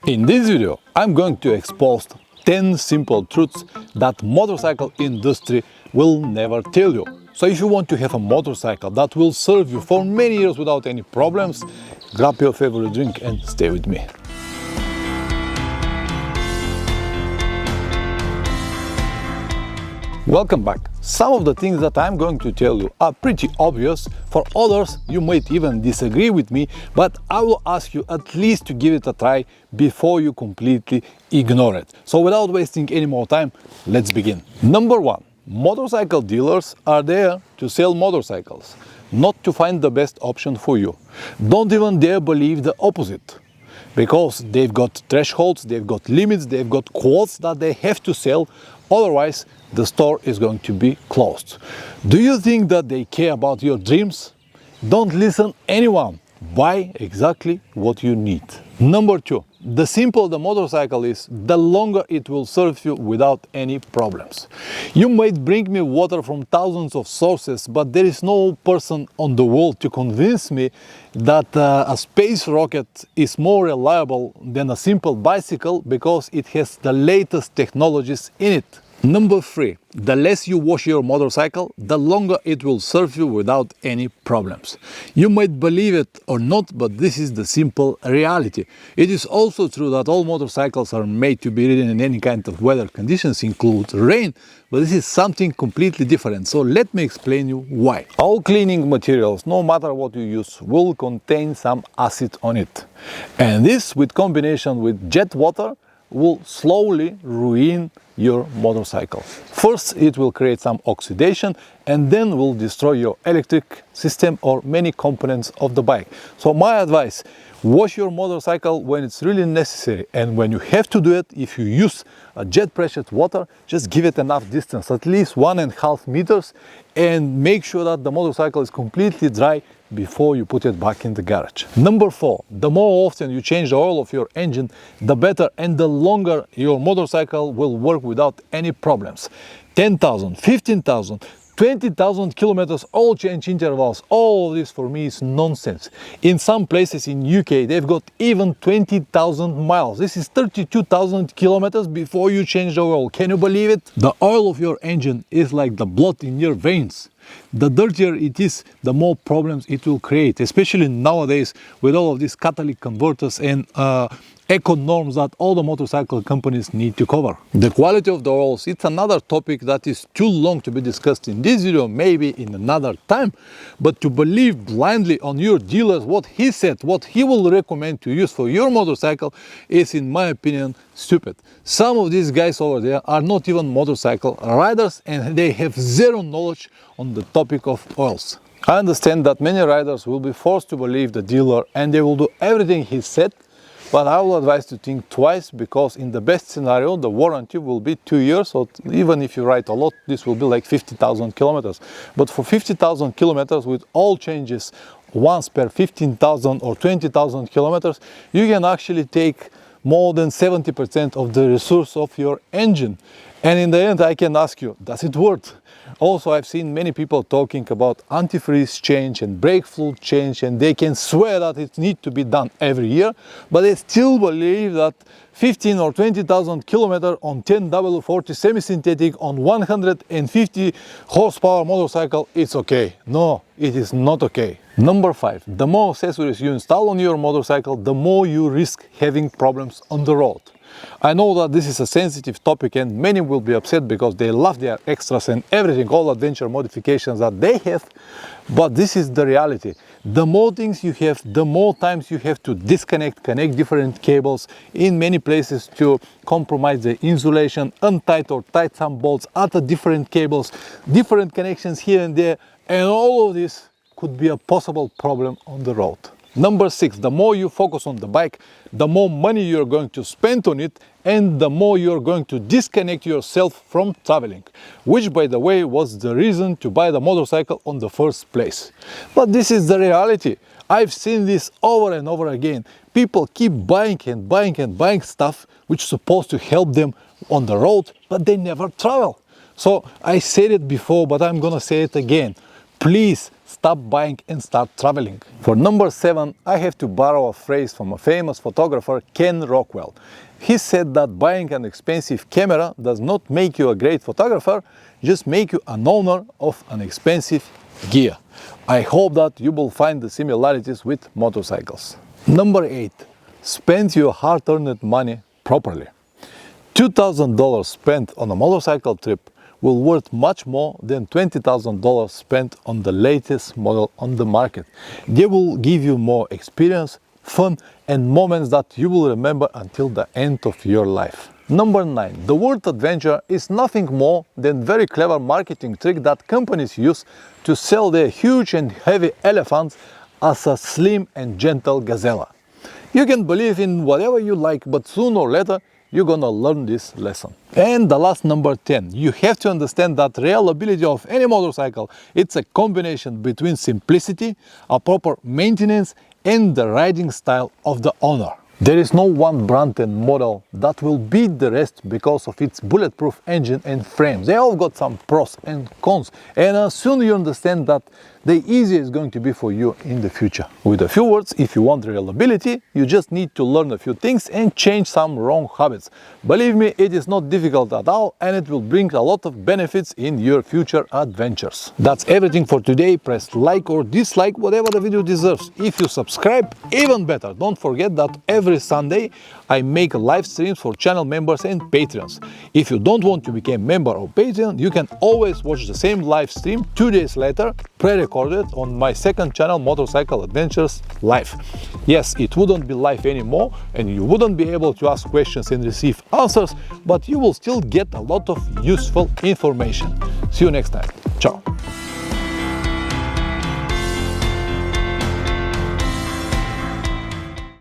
In this video, I'm going to expose 10 simple truths that motorcycle industry will never tell you. So if you want to have a motorcycle that will serve you for many years without any problems, grab your favorite drink and stay with me. Welcome back. Some of the things that I'm going to tell you are pretty obvious. For others, you might even disagree with me, but I will ask you at least to give it a try before you completely ignore it. So without wasting any more time, let's begin. Number one, motorcycle dealers are there to sell motorcycles, not to find the best option for you. Don't even dare believe the opposite. Because they've got thresholds, they've got limits, they've got quotes that they have to sell, otherwise the store is going to be closed. Do you think that they care about your dreams? Don't listen anyone. Buy exactly what you need. Number two, the simpler the motorcycle is, the longer it will serve you without any problems. You might bring me water from thousands of sources, but there is no person on the world to convince me that a space rocket is more reliable than a simple bicycle because it has the latest technologies in it. Number three, the less you wash your motorcycle, the longer it will serve you without any problems. You might believe it or not, but this is the simple reality. It is also true that all motorcycles are made to be ridden in any kind of weather conditions, include rain, but this is something completely different. So let me explain you why. All cleaning materials, no matter what you use, will contain some acid on it. And this, with combination with jet water, will slowly ruin your motorcycle. First, it will create some oxidation and then will destroy your electric system or many components of the bike. So my advice, wash your motorcycle when it's really necessary, and when you have to do it, if you use a jet pressured water, just give it enough distance, at least 1.5 meters, and make sure that the motorcycle is completely dry before you put it back in the garage. Number four, the more often you change the oil of your engine, the better and the longer your motorcycle will work without any problems. 10,000, 15,000, 20,000 kilometers oil change intervals, all of this for me is nonsense. In some places in UK, they've got even 20,000 miles. This is 32,000 kilometers before you change the oil. Can you believe it? The oil of your engine is like the blood in your veins. The dirtier it is, the more problems it will create, especially nowadays with all of these catalytic converters and eco norms that all the motorcycle companies need to cover. The quality of the oils, it's another topic that is too long to be discussed in this video, maybe in another time. But to believe blindly on your dealers what he said, what he will recommend to use for your motorcycle is, in my opinion, stupid. Some of these guys over there are not even motorcycle riders and they have zero knowledge on the topic of oils. I understand that many riders will be forced to believe the dealer and they will do everything he said, but I will advise to think twice, because in the best scenario the warranty will be 2 years, so even if you ride a lot, this will be like 50,000 kilometers. But for 50,000 kilometers with all changes once per 15,000 or 20,000 kilometers, you can actually take more than 70% of the resource of your engine. And in the end, I can ask you, does it work? Also, I've seen many people talking about antifreeze change and brake fluid change, and they can swear that it needs to be done every year, but they still believe that 15 or 20,000 kilometers on 10W40 semi-synthetic on 150 horsepower motorcycle, it's okay. No, it is not okay. Number five, the more accessories you install on your motorcycle, the more you risk having problems on the road. I know that this is a sensitive topic and many will be upset because they love their extras and everything, all adventure modifications that they have, but this is the reality. The more things you have, the more times you have to connect different cables in many places to compromise the insulation, untight or tight some bolts, other different cables, different connections here and there, and all of this could be a possible problem on the road. Number six, the more you focus on the bike, the more money you're going to spend on it and the more you're going to disconnect yourself from traveling, which, by the way, was the reason to buy the motorcycle on the first place. But this is the reality. I've seen this over and over again. People keep buying and buying and buying stuff which is supposed to help them on the road, but they never travel. So I said it before, but I'm gonna say it again. please stop buying and start traveling. For number 7, I have to borrow a phrase from a famous photographer, Ken Rockwell. He said that buying an expensive camera does not make you a great photographer, just make you an owner of an expensive gear. I hope that you will find the similarities with motorcycles. Number 8, spend your hard-earned money properly. $2,000 spent on a motorcycle trip will worth much more than $20,000 spent on the latest model on the market. They will give you more experience, fun, and moments that you will remember until the end of your life. Number 9, the word adventure is nothing more than very clever marketing trick that companies use to sell their huge and heavy elephants as a slim and gentle gazelle. You can believe in whatever you like, but sooner or later you're gonna learn this lesson. And the last, number 10, you have to understand that reliability of any motorcycle, it's a combination between simplicity, a proper maintenance, and the riding style of the owner. There is no one brand and model that will beat the rest because of its bulletproof engine and frames. They all got some pros and cons, and soon you understand that the easier is going to be for you in the future. With a few words, if you want reliability, you just need to learn a few things and change some wrong habits. Believe me, it is not difficult at all, and it will bring a lot of benefits in your future adventures. That's everything for today. Press like or dislike whatever the video deserves. If you subscribe, even better. Don't forget that every Sunday I make live streams for channel members and patrons. If you don't want to become a member or patron, you can always watch the same live stream 2 days later, pre-recorded on my second channel, Motorcycle Adventures Live. Yes, it wouldn't be live anymore, and you wouldn't be able to ask questions and receive answers, but you will still get a lot of useful information. See you next time. Ciao.